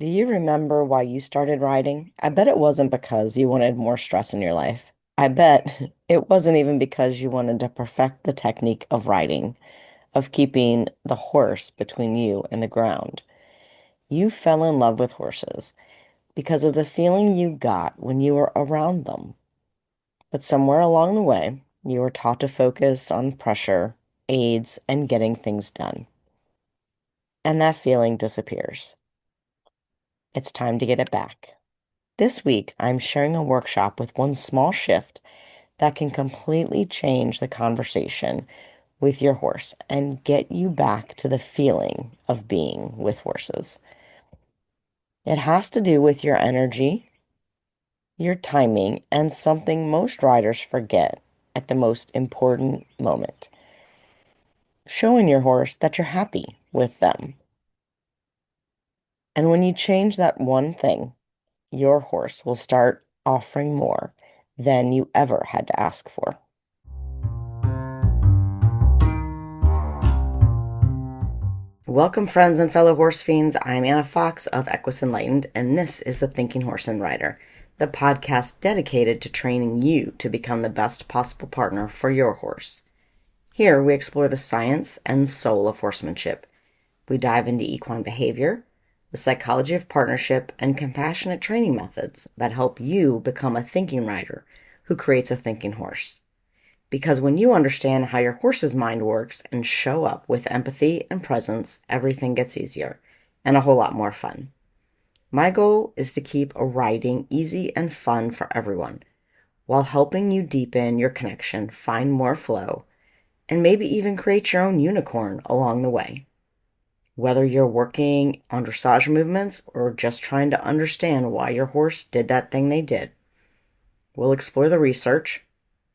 Do you remember why you started riding? I bet it wasn't because you wanted more stress in your life. I bet it wasn't even because you wanted to perfect the technique of riding, of keeping the horse between you and the ground. You fell in love with horses because of the feeling you got when you were around them. But somewhere along the way, you were taught to focus on pressure, aids, and getting things done. And that feeling disappears. It's time to get it back. This week, I'm sharing a workshop with one small shift that can completely change the conversation with your horse and get you back to the feeling of being with horses. It has to do with your energy, your timing, and something most riders forget at the most important moment. Showing your horse that you're happy with them. And when you change that one thing, your horse will start offering more than you ever had to ask for. Welcome, friends and fellow horse fiends. I'm Anna Fox of Equus Enlightened, and this is the Thinking Horse and Rider, the podcast dedicated to training you to become the best possible partner for your horse. Here, we explore the science and soul of horsemanship. We dive into equine behavior, the psychology of partnership, and compassionate training methods that help you become a thinking rider who creates a thinking horse. Because when you understand how your horse's mind works and show up with empathy and presence, everything gets easier and a whole lot more fun. My goal is to keep riding easy and fun for everyone, while helping you deepen your connection, find more flow, and maybe even create your own unicorn along the way. Whether you're working on dressage movements or just trying to understand why your horse did that thing they did, we'll explore the research,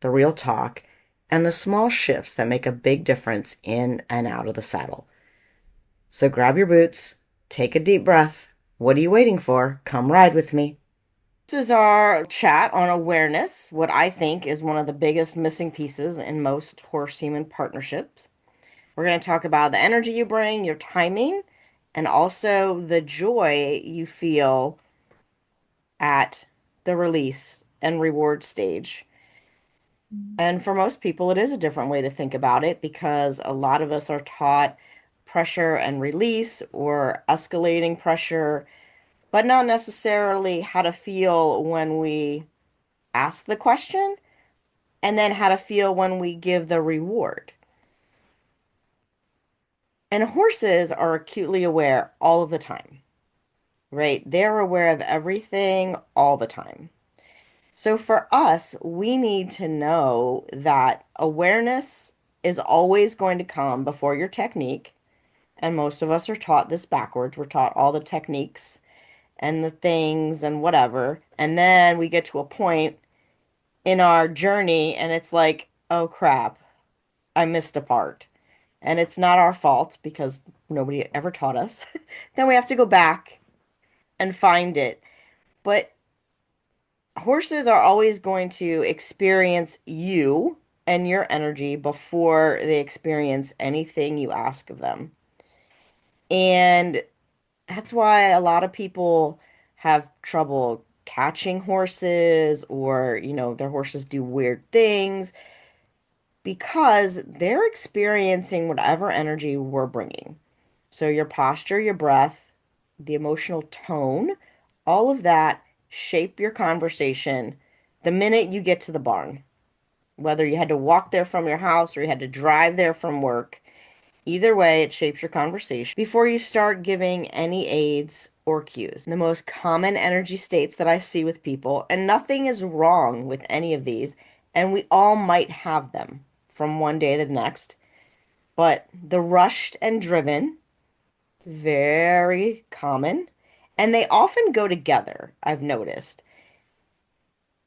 the real talk, and the small shifts that make a big difference in and out of the saddle. So grab your boots, take a deep breath. What are you waiting for? Come ride with me. This is our chat on awareness, what I think is one of the biggest missing pieces in most horse-human partnerships. We're going to talk about the energy you bring, your timing, and also the joy you feel at the release and reward stage. And for most people, it is a different way to think about it because a lot of us are taught pressure and release or escalating pressure, but not necessarily how to feel when we ask the question and then how to feel when we give the reward. And horses are acutely aware all of the time, right? They're aware of everything all the time. So for us, we need to know that awareness is always going to come before your technique. And most of us are taught this backwards. We're taught all the techniques and the things and whatever. And then we get to a point in our journey and it's like, oh crap, I missed a part. And it's not our fault because nobody ever taught us. Then we have to go back and find it. But horses are always going to experience you and your energy before they experience anything you ask of them. And that's why a lot of people have trouble catching horses or, their horses do weird things because they're experiencing whatever energy we're bringing. So your posture, your breath, the emotional tone, all of that shape your conversation the minute you get to the barn. Whether you had to walk there from your house or you had to drive there from work, either way, it shapes your conversation before you start giving any aids or cues. The most common energy states that I see with people, and nothing is wrong with any of these, and we all might have them from one day to the next, but the rushed and driven, very common, and they often go together, I've noticed.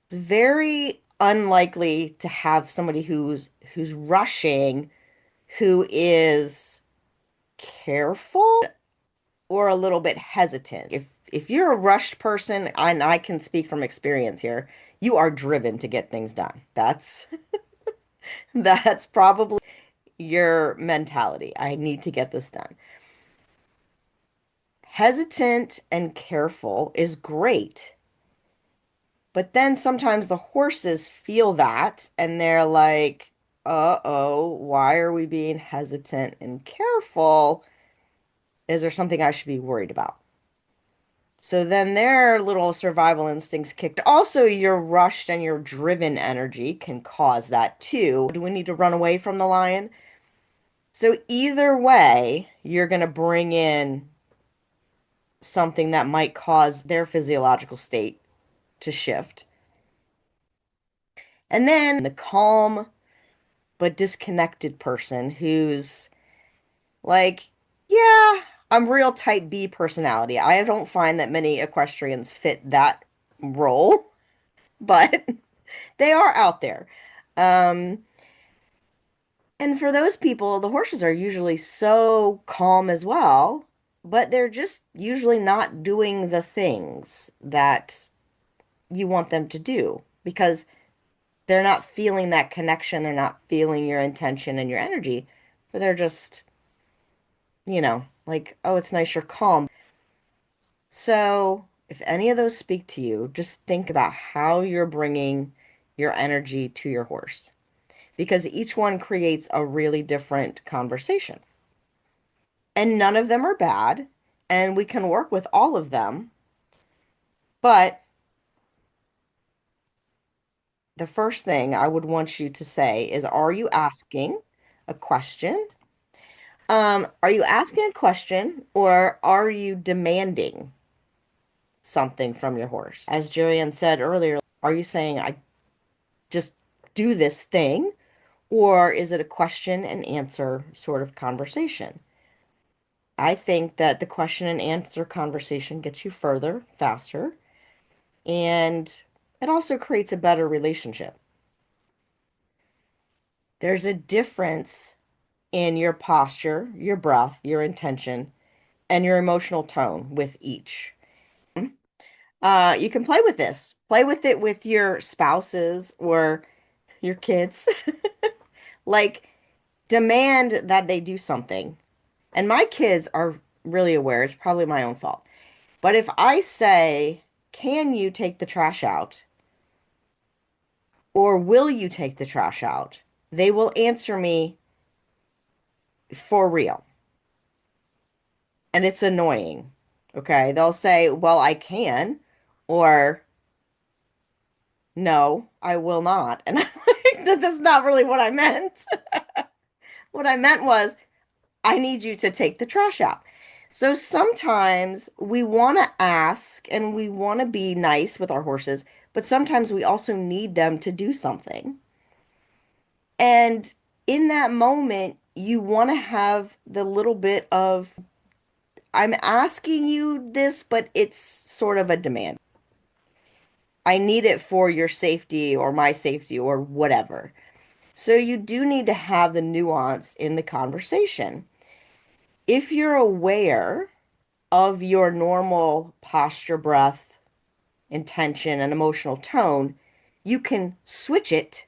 It's very unlikely to have somebody who's rushing who is careful or a little bit hesitant. If you're a rushed person, and I can speak from experience here, you are driven to get things done. That's probably your mentality. I need to get this done. Hesitant and careful is great, but then sometimes the horses feel that and they're like, uh-oh, why are we being hesitant and careful? Is there something I should be worried about? So then their little survival instincts kicked. Also, your rushed and your driven energy can cause that too. Do we need to run away from the lion? So either way, you're going to bring in something that might cause their physiological state to shift. And then the calm but disconnected person who's like, yeah, I'm real type B personality. I don't find that many equestrians fit that role, but they are out there. Um, and for those people, the horses are usually so calm as well, but they're just usually not doing the things that you want them to do because they're not feeling that connection. They're not feeling your intention and your energy, but they're just, like, oh, it's nice you're calm. So if any of those speak to you, just think about how you're bringing your energy to your horse because each one creates a really different conversation. And none of them are bad, and we can work with all of them. But the first thing I would want you to say is, are you asking a question? Are you asking a question or are you demanding something from your horse? As Joanne said earlier, are you saying, I just do this thing? Or is it a question and answer sort of conversation? I think that the question and answer conversation gets you further, faster, and it also creates a better relationship. There's a difference in your posture, your breath, your intention, and your emotional tone with each. You can play with this. Play with it with your spouses or your kids. Like, demand that they do something. And my kids are really aware. It's probably my own fault. But if I say, can you take the trash out? Or will you take the trash out? They will answer me for real. And it's annoying. Okay. They'll say, well, I can. Or no, I will not. And I'm like, that's not really what I meant. What I meant was, I need you to take the trash out. So sometimes we want to ask and we want to be nice with our horses, but sometimes we also need them to do something. And in that moment, you want to have the little bit of, I'm asking you this, but it's sort of a demand. I need it for your safety or my safety or whatever. So you do need to have the nuance in the conversation. If you're aware of your normal posture, breath, intention, and emotional tone, you can switch it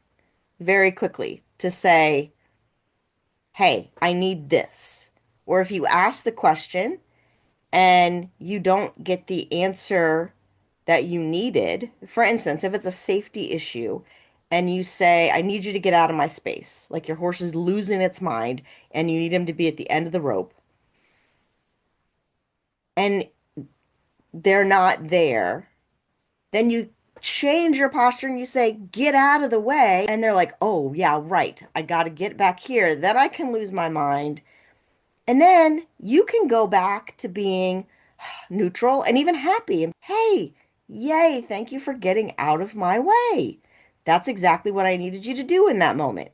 very quickly to say, hey, I need this. Or if you ask the question and you don't get the answer that you needed, for instance, if it's a safety issue and you say, I need you to get out of my space, like your horse is losing its mind and you need him to be at the end of the rope, and they're not there, then you change your posture and you say, get out of the way. And they're like, oh, yeah, right. I got to get back here. Then I can lose my mind. And then you can go back to being neutral and even happy. And hey, yay, thank you for getting out of my way. That's exactly what I needed you to do in that moment.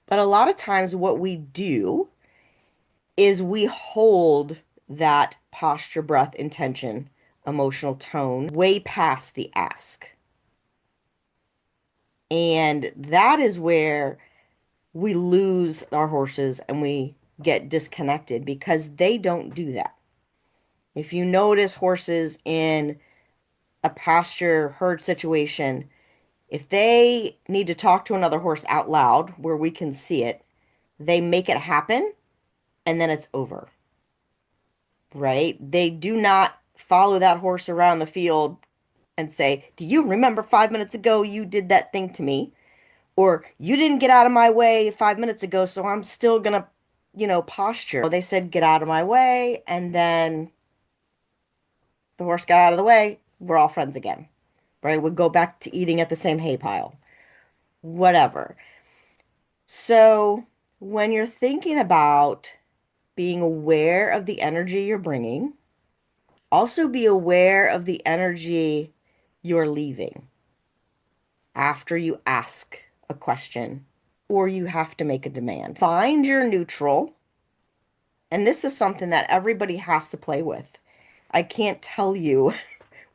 But a lot of times, what we do is we hold that posture, breath, intention, emotional tone way past the ask. And that is where we lose our horses and we get disconnected because they don't do that. If you notice horses in a pasture herd situation, if they need to talk to another horse out loud where we can see it, they make it happen and then it's over. right? They do not follow that horse around the field and say, "Do you remember 5 minutes ago you did that thing to me?" Or "You didn't get out of my way 5 minutes ago, so I'm still gonna, posture." They said, "Get out of my way," and then the horse got out of the way. We're all friends again, right? We'd go back to eating at the same hay pile, whatever. So when you're thinking about being aware of the energy you're bringing, also be aware of the energy you're leaving after you ask a question or you have to make a demand. Find your neutral. And this is something that everybody has to play with. I can't tell you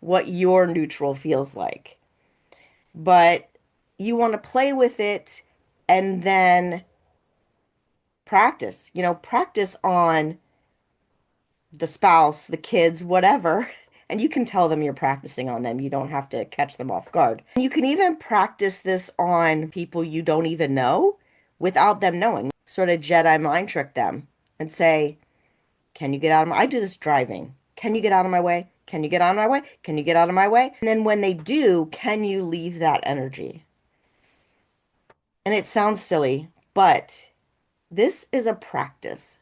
what your neutral feels like, but you want to play with it and then practice, practice on the spouse, the kids, whatever. And you can tell them you're practicing on them. You don't have to catch them off guard. You can even practice this on people you don't even know without them knowing. Sort of Jedi mind trick them and say, "Can you get out of my—" I do this driving. "Can you get out of my way? Can you get out of my way? Can you get out of my way?" And then when they do, can you leave that energy? And it sounds silly, but this is a practice.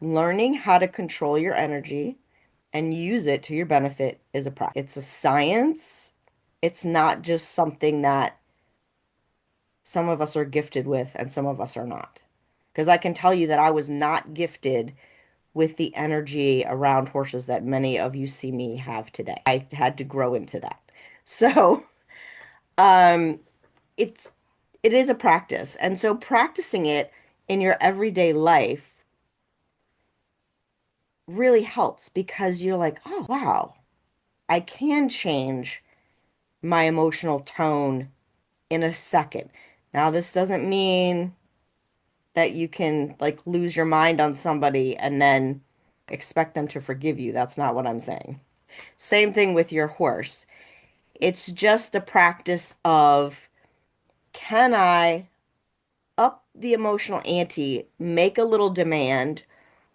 Learning how to control your energy and use it to your benefit is a practice. It's a science. It's not just something that some of us are gifted with and some of us are not. Because I can tell you that I was not gifted with the energy around horses that many of you see me have today. I had to grow into that. So, um, it's it is a practice. And so practicing it in your everyday life really helps because you're like, "Oh, wow, I can change my emotional tone in a second." Now, this doesn't mean that you can like lose your mind on somebody and then expect them to forgive you. That's not what I'm saying. Same thing with your horse. It's just a practice of, can I up the emotional ante, make a little demand,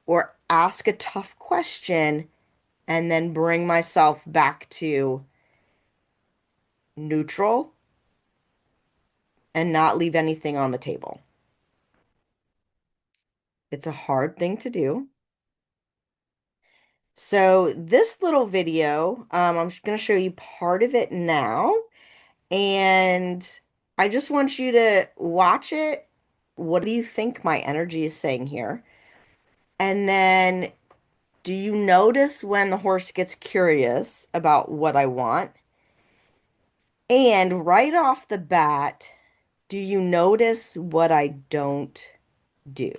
or ask a tough question, and then bring myself back to neutral and not leave anything on the table. It's a hard thing to do. So this little video, I'm going to show you part of it now. And I just want you to watch it. What do you think my energy is saying here? And then do you notice when the horse gets curious about what I want? And right off the bat, do you notice what I don't do?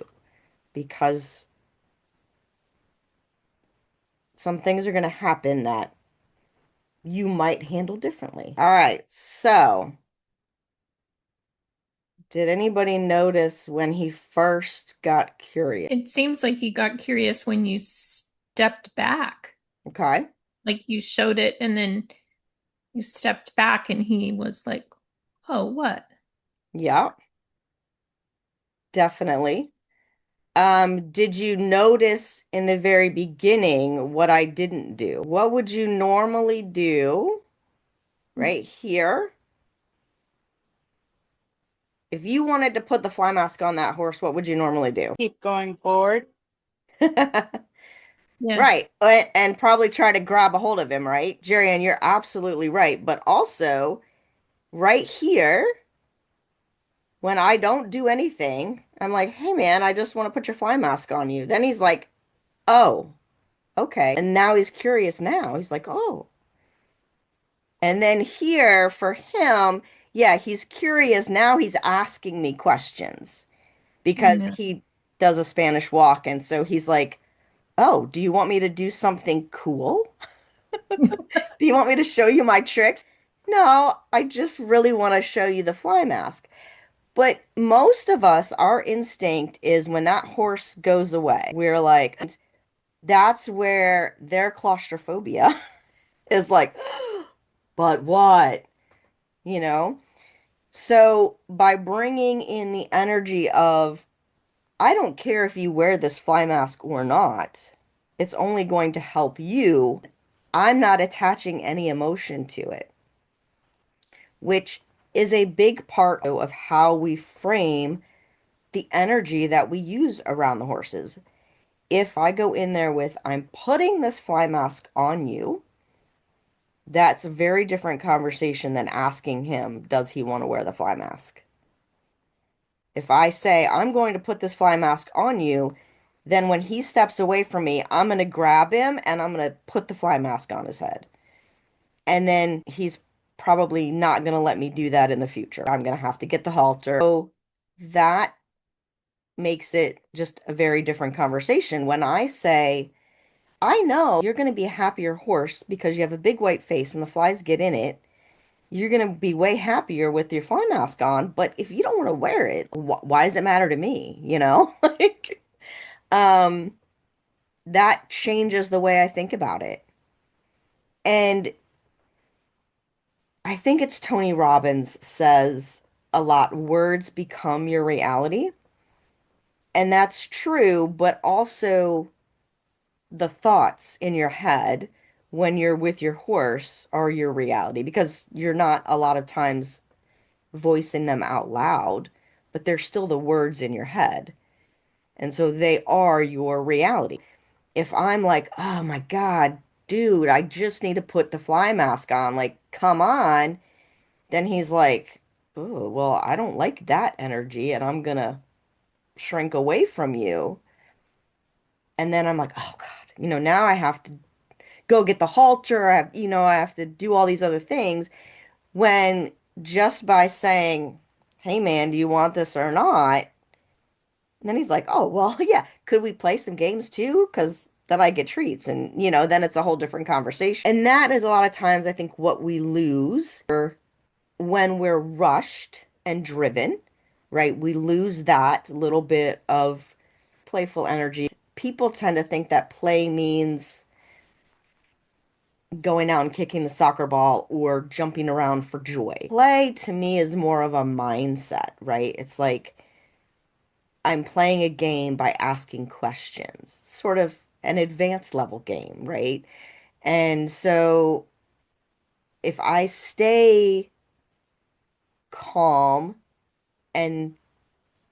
Because some things are going to happen that you might handle differently. All right, so did anybody notice when he first got curious? It seems like he got curious when you stepped back. Okay. Like you showed it and then you stepped back and he was like, "Oh, what?" Yeah, definitely. Did you notice in the very beginning what I didn't do? What would you normally do right here? If you wanted to put the fly mask on that horse, what would you normally do? Keep going forward. Yeah. Right. And probably try to grab a hold of him, right? Jerry, and you're absolutely right. But also, right here, when I don't do anything, I'm like, "Hey, man, I just want to put your fly mask on you." Then he's like, "Oh, okay." And now he's curious now. He's like, "Oh." And then here for him, yeah, he's curious. Now he's asking me questions because Yeah. he does a Spanish walk. And so he's like, "Oh, do you want me to do something cool? Do you want me to show you my tricks?" "No, I just really want to show you the fly mask." But most of us, our instinct is when that horse goes away, we're like, that's where their claustrophobia is like, "But what?" You know? So by bringing in the energy of, I don't care if you wear this fly mask or not, It's only going to help you. I'm not attaching any emotion to it, which is a big part of how we frame the energy that we use around the horses. If I go in there with, I'm putting this fly mask on you, that's a very different conversation than asking him, does he want to wear the fly mask? If I say, I'm going to put this fly mask on you, then when he steps away from me, I'm going to grab him and I'm going to put the fly mask on his head. And then he's probably not going to let me do that in the future. I'm going to have to get the halter. So that makes it just a very different conversation. When I say, I know you're going to be a happier horse because you have a big white face and the flies get in it. You're going to be way happier with your fly mask on, but if you don't want to wear it, why does it matter to me? You know? Like, um, that changes the way I think about it. And I think it's Tony Robbins says a lot, words become your reality. And that's true, but also the thoughts in your head when you're with your horse are your reality because you're not a lot of times voicing them out loud, but they're still the words in your head. And so they are your reality. If I'm like, oh my God, dude, I just need to put the fly mask on, like, come on, then he's like, oh, well, I don't like that energy and I'm gonna shrink away from you. And then I'm like, oh God, now I have to go get the halter. I have to do all these other things when just by saying, hey man, do you want this or not? And then he's like, oh, well, yeah, could we play some games too? Because then I get treats. And, then it's a whole different conversation. And that is a lot of times, I think, what we lose when we're rushed and driven, right? We lose that little bit of playful energy. People tend to think that play means going out and kicking the soccer ball or jumping around for joy. Play to me is more of a mindset, right? It's like I'm playing a game by asking questions, sort of an advanced level game, right? And so if I stay calm and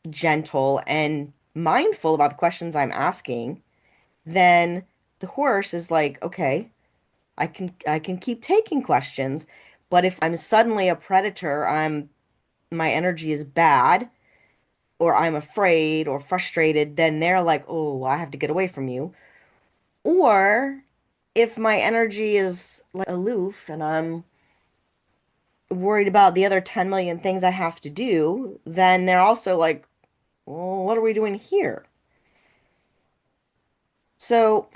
gentle and mindful about the questions I'm asking, then the horse is like, okay, I can keep taking questions, but if I'm suddenly a predator, my energy is bad, or I'm afraid or frustrated, then they're like, oh, I have to get away from you. Or if my energy is like aloof and I'm worried about the other 10 million things I have to do, then they're also like, well, what are we doing here? So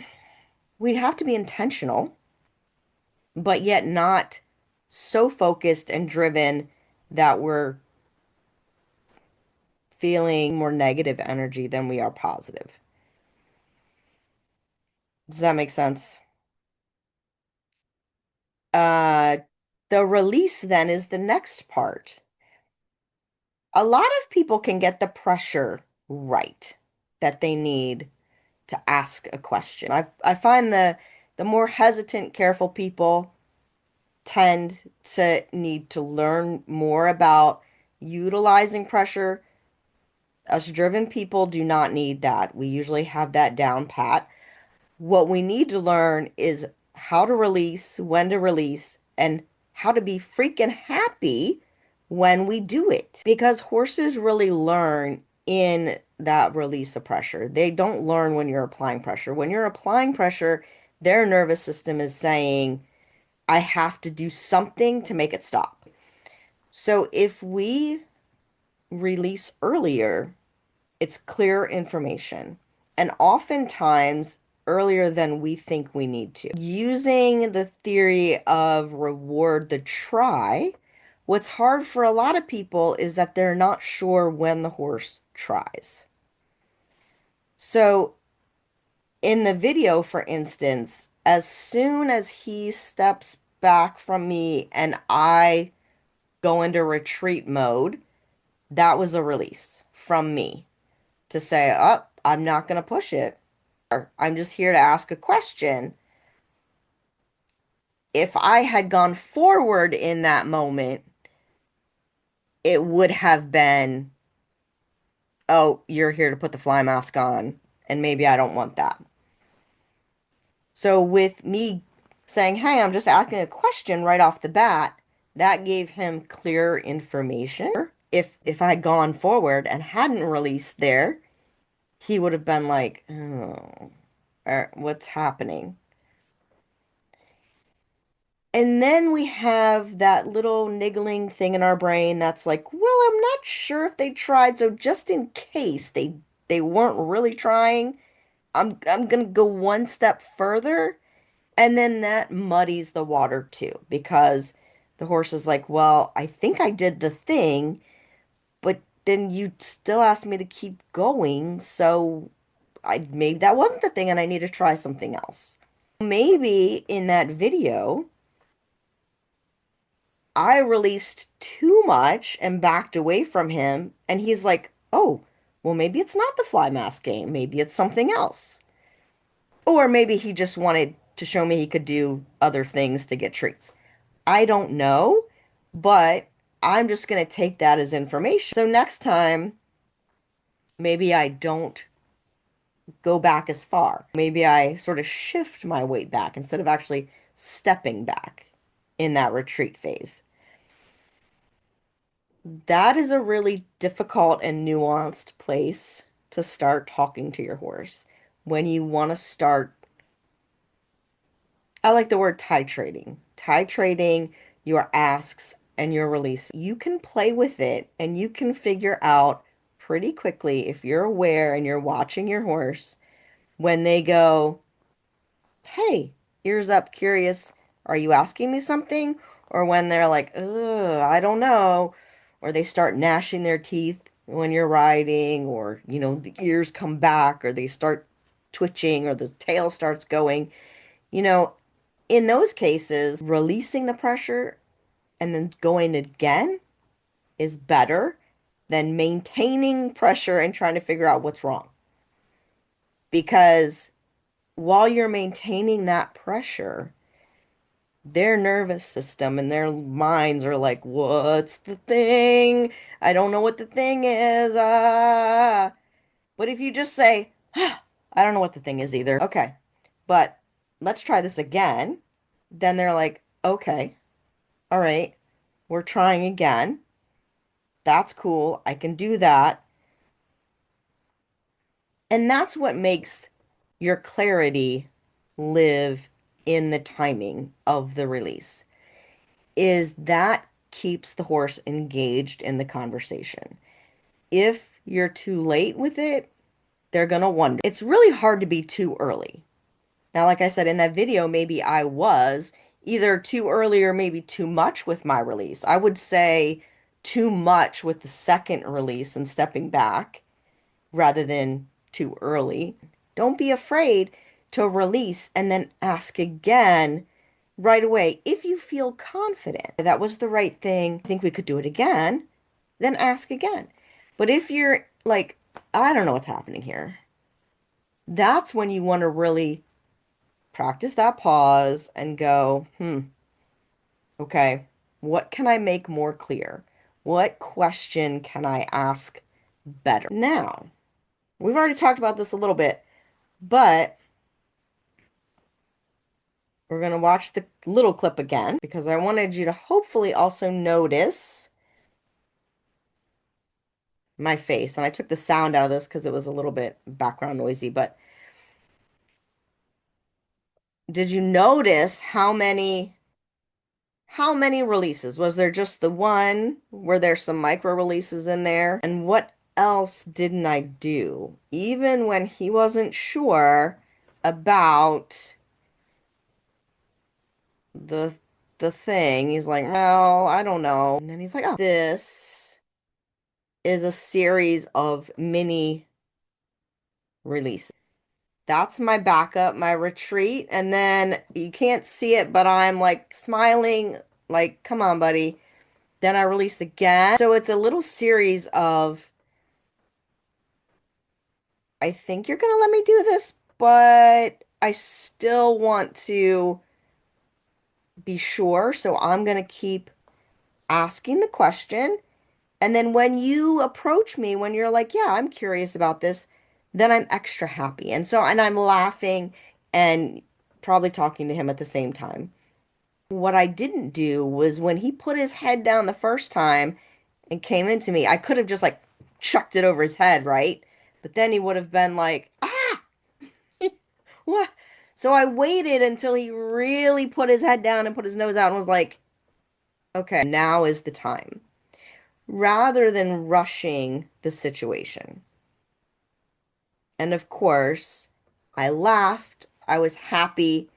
we'd have to be intentional, but yet not so focused and driven that we're feeling more negative energy than we are positive. Does that make sense? Uh, the release then is the next part. A lot of people can get the pressure right that they need to ask a question. I find the more hesitant, careful people tend to need to learn more about utilizing pressure. Us driven people do not need that. We usually have that down pat. What we need to learn is how to release, when to release, and how to be freaking happy when we do it. Because horses really learn in that release of pressure. They don't learn when you're applying pressure. When you're applying pressure, their nervous system is saying, I have to do something to make it stop. So if we release earlier, it's clear information. And oftentimes earlier than we think we need to. Using the theory of reward the try, what's hard for a lot of people is that they're not sure when the horse tries. So in the video, for instance, as soon as he steps back from me and I go into retreat mode, that was a release from me to say, oh, I'm not going to push it. I'm just here to ask a question. If I had gone forward in that moment, it would have been, oh, you're here to put the fly mask on, and maybe I don't want that. So with me saying, hey, I'm just asking a question right off the bat, that gave him clear information. If I had gone forward and hadn't released there, he would have been like, oh, what's happening? And then we have that little niggling thing in our brain that's like, well, I'm not sure if they tried, so just in case they weren't really trying, I'm gonna go one step further. And then that muddies the water too, because the horse is like, well, I think I did the thing, but then you still asked me to keep going, so I maybe that wasn't the thing and I need to try something else. Maybe in that video, I released too much and backed away from him, and he's like, oh, well, maybe it's not the fly mask game. Maybe it's something else. Or maybe he just wanted to show me he could do other things to get treats. I don't know, but I'm just going to take that as information. So next time, maybe I don't go back as far. Maybe I sort of shift my weight back instead of actually stepping back in that retreat phase. That is a really difficult and nuanced place to start talking to your horse when you want to start. I like the word titrating. Titrating your asks and your release. You can play with it and you can figure out pretty quickly if you're aware and you're watching your horse when they go, hey, ears up, curious, are you asking me something? Or when they're like, ugh, I don't know. Or they start gnashing their teeth when you're riding, or, the ears come back, or they start twitching, or the tail starts going. You know, in those cases, releasing the pressure and then going again is better than maintaining pressure and trying to figure out what's wrong. Because while you're maintaining that pressure, their nervous system and their minds are like, what's the thing? I don't know what the thing is. Ah. But if you just say, ah, I don't know what the thing is either. Okay, but let's try this again. Then they're like, okay, all right, we're trying again. That's cool. I can do that. And that's what makes your clarity live in the timing of the release, is that keeps the horse engaged in the conversation. If you're too late with it, they're going to wonder. It's really hard to be too early. Now, like I said in that video, maybe I was either too early or maybe too much with my release. I would say too much with the second release and stepping back rather than too early. Don't be afraid to release and then ask again right away. If you feel confident that was the right thing, I think we could do it again, then ask again. But if you're like, I don't know what's happening here, that's when you want to really practice that pause and go, okay, what can I make more clear? What question can I ask better? Now, we've already talked about this a little bit, but we're going to watch the little clip again because I wanted you to hopefully also notice my face. And I took the sound out of this because it was a little bit background noisy, but did you notice how many releases? Was there just the one? Were there some micro releases in there? And what else didn't I do? Even when he wasn't sure about the the thing, he's like, well, I don't know. And then he's like, oh, this is a series of mini releases. That's my backup, my retreat. And then you can't see it, but I'm like smiling, like, come on, buddy. Then I release again. So it's a little series of, I think you're going to let me do this, but I still want to be sure. So I'm going to keep asking the question. And then when you approach me, when you're like, yeah, I'm curious about this, then I'm extra happy. And I'm laughing and probably talking to him at the same time. What I didn't do was when he put his head down the first time and came into me, I could have just like chucked it over his head, right? But then he would have been like, ah, what? So I waited until he really put his head down and put his nose out and was like, okay, now is the time, rather than rushing the situation. And of course, I laughed. I was happy.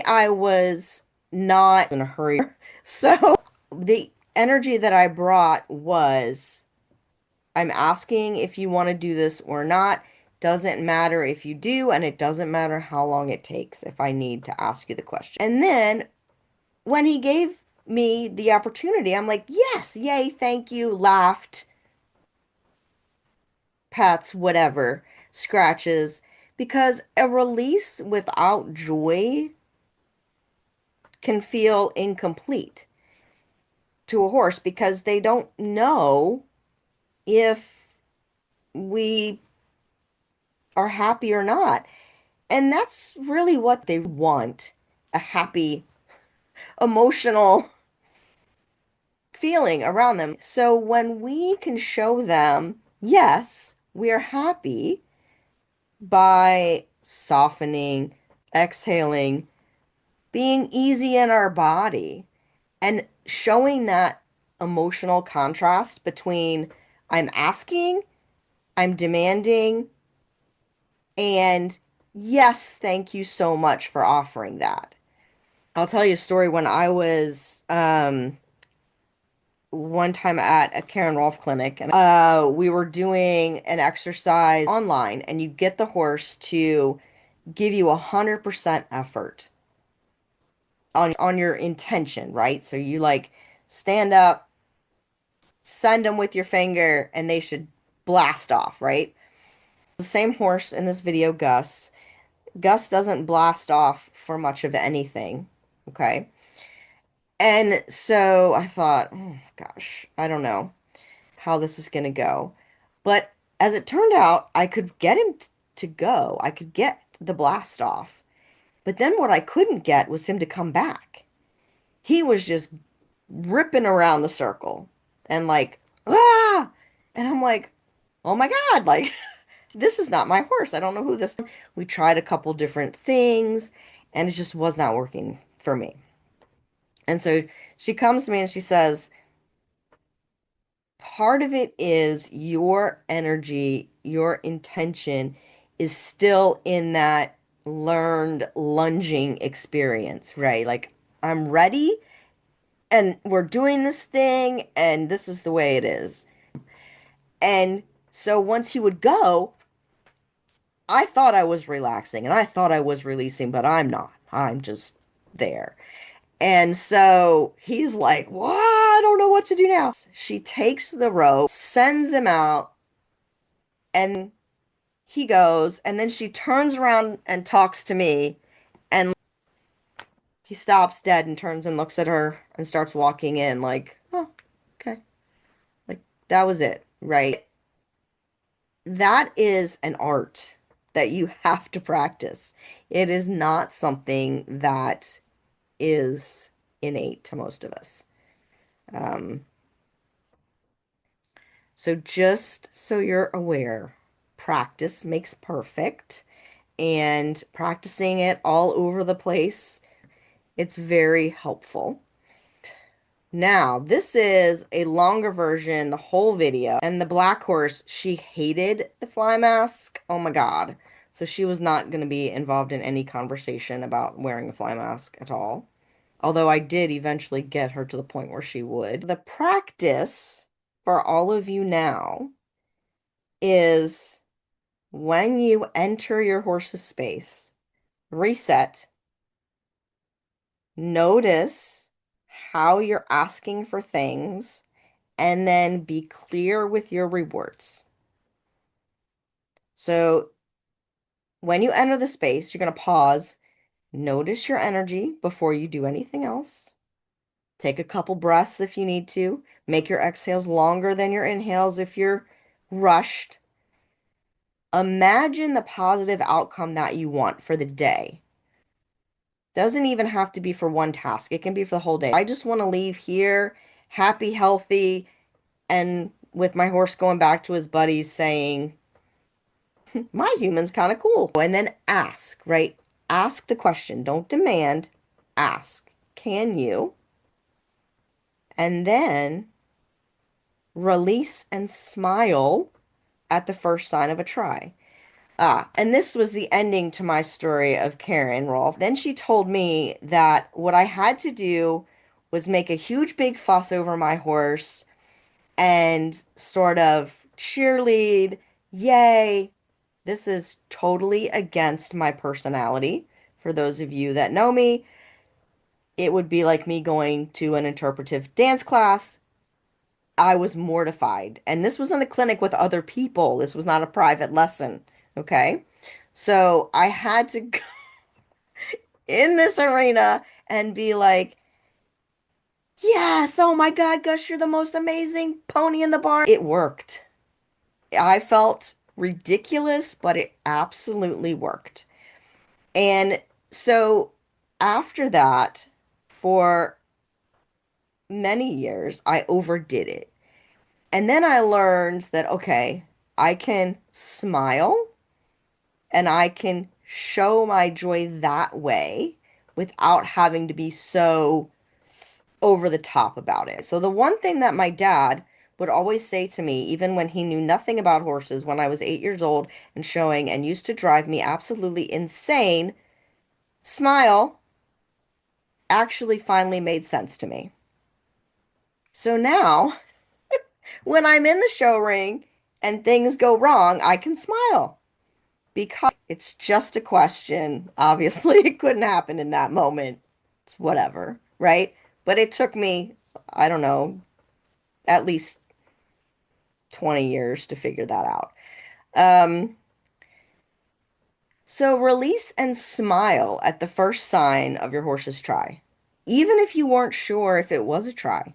I was not in a hurry. So the energy that I brought was I'm asking if you want to do this or not. Doesn't matter if you do, and it doesn't matter how long it takes if I need to ask you the question. And then when he gave me the opportunity, I'm like, yes, yay, thank you, laughed, pets, whatever, scratches, because a release without joy can feel incomplete to a horse because they don't know if we are happy or not. And that's really what they want, a happy, emotional feeling around them. So when we can show them, yes, we're happy by softening, exhaling, being easy in our body, and showing that emotional contrast between I'm asking, I'm demanding, and yes, thank you so much for offering that. I'll tell you a story when I was one time at a Karen Rolfe clinic and we were doing an exercise online and you get the horse to give you 100% effort on your intention, right? So you like stand up, send them with your finger, and they should blast off, right? The same horse in this video, Gus. Gus doesn't blast off for much of anything, okay? And so I thought, oh gosh, I don't know how this is going to go. But as it turned out, I could get him to go. I could get the blast off. But then what I couldn't get was him to come back. He was just ripping around the circle and like, ah! And I'm like, oh my God, like, this is not my horse. I don't know who this. We tried a couple different things and it just was not working for me. And so she comes to me and she says, part of it is your energy, your intention is still in that learned lunging experience, right? Like, I'm ready and we're doing this thing and this is the way it is. And so once he would go, I thought I was relaxing and I thought I was releasing, but I'm not. I'm just there. And so he's like, "What? I don't know what to do now." She takes the rope, sends him out, and he goes. And then she turns around and talks to me. And he stops dead and turns and looks at her and starts walking in, like, oh, okay. Like, that was it, right? That is an art that you have to practice. It is not something that is innate to most of us. Um, so just so you're aware, practice makes perfect, and practicing it all over the place, it's very helpful. Now, this is a longer version, the whole video. And the black horse, she hated the fly mask. Oh my God. So she was not going to be involved in any conversation about wearing a fly mask at all. Although I did eventually get her to the point where she would. The practice for all of you now is when you enter your horse's space, reset, notice how you're asking for things, and then be clear with your rewards. So When you enter the space, you're going to pause, notice your energy before you do anything else. Take a couple breaths if you need to. Make your exhales longer than your inhales if you're rushed. Imagine the positive outcome that you want for the day. Doesn't even have to be for one task. It can be for the whole day. I just want to leave here happy, healthy, and with my horse going back to his buddies saying, my human's kind of cool. And then ask, right? Ask the question. Don't demand. Ask. Can you? And then release and smile at the first sign of a try. And this was the ending to my story of Karen Rolfe. Then she told me that what I had to do was make a huge big fuss over my horse and sort of cheerlead, yay. This is totally against my personality. For those of you that know me, it would be like me going to an interpretive dance class. I was mortified. And this was in a clinic with other people. This was not a private lesson. Okay. So I had to go in this arena and be like, yes, oh my God, Gus, you're the most amazing pony in the barn. It worked. I felt ridiculous, but it absolutely worked. And so after that, for many years, I overdid it. And then I learned that, okay, I can smile and I can show my joy that way without having to be so over the top about it. So the one thing that my dad would always say to me, even when he knew nothing about horses, when I was 8 years old and showing and used to drive me absolutely insane, smile, actually finally made sense to me. So now, when I'm in the show ring and things go wrong, I can smile because it's just a question. Obviously, it couldn't happen in that moment. It's whatever, right? But it took me, I don't know, at least 20 years to figure that out. Um, so release and smile at the first sign of your horse's try. Even if you weren't sure if it was a try,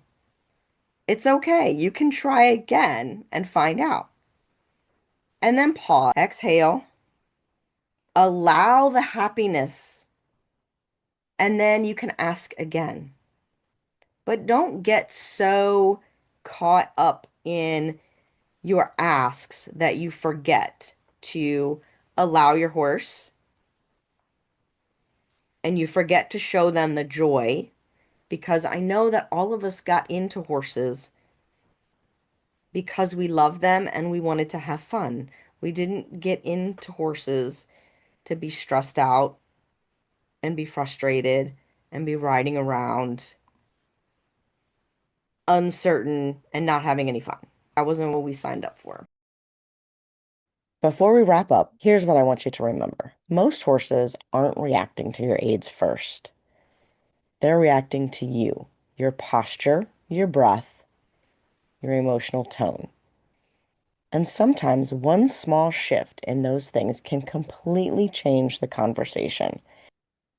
it's okay. You can try again and find out. And then pause, exhale, allow the happiness, and then you can ask again. But don't get so caught up in your asks that you forget to allow your horse and you forget to show them the joy, because I know that all of us got into horses because we love them and we wanted to have fun. We didn't get into horses to be stressed out and be frustrated and be riding around uncertain and not having any fun. That wasn't what we signed up for. Before we wrap up, here's what I want you to remember. Most horses aren't reacting to your aids first. They're reacting to you, your posture, your breath, your emotional tone. And sometimes one small shift in those things can completely change the conversation.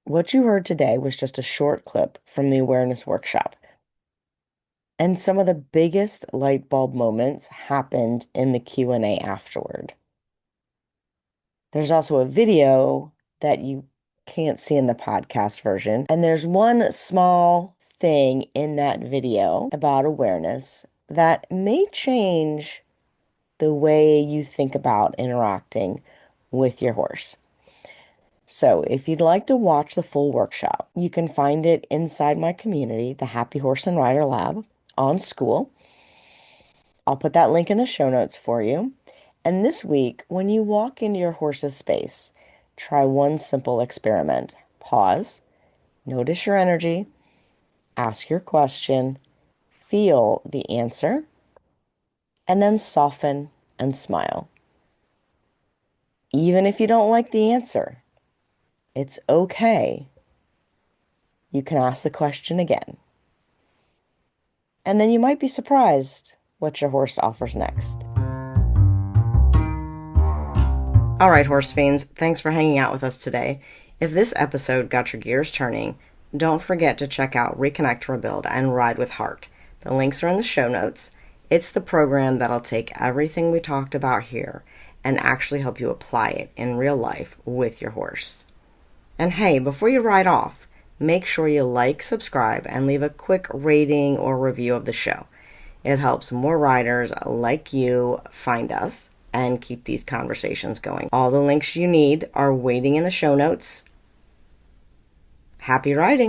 What you heard today was just a short clip from the awareness workshop. And some of the biggest light bulb moments happened in the Q&A afterward. There's also a video that you can't see in the podcast version. And there's one small thing in that video about awareness that may change the way you think about interacting with your horse. So if you'd like to watch the full workshop, you can find it inside my community, the Happy Horse and Rider Lab on School. I'll put that link in the show notes for you. And this week, when you walk into your horse's space, try one simple experiment. Pause, notice your energy, ask your question, feel the answer, and then soften and smile. Even if you don't like the answer, it's okay. You can ask the question again. And then you might be surprised what your horse offers next. All right, horse fiends, thanks for hanging out with us today. If this episode got your gears turning, don't forget to check out Reconnect, Rebuild, and Ride with Heart. The links are in the show notes. It's the program that'll take everything we talked about here and actually help you apply it in real life with your horse. And hey, before you ride off, make sure you like, subscribe, and leave a quick rating or review of the show. It helps more riders like you find us and keep these conversations going. All the links you need are waiting in the show notes. Happy riding!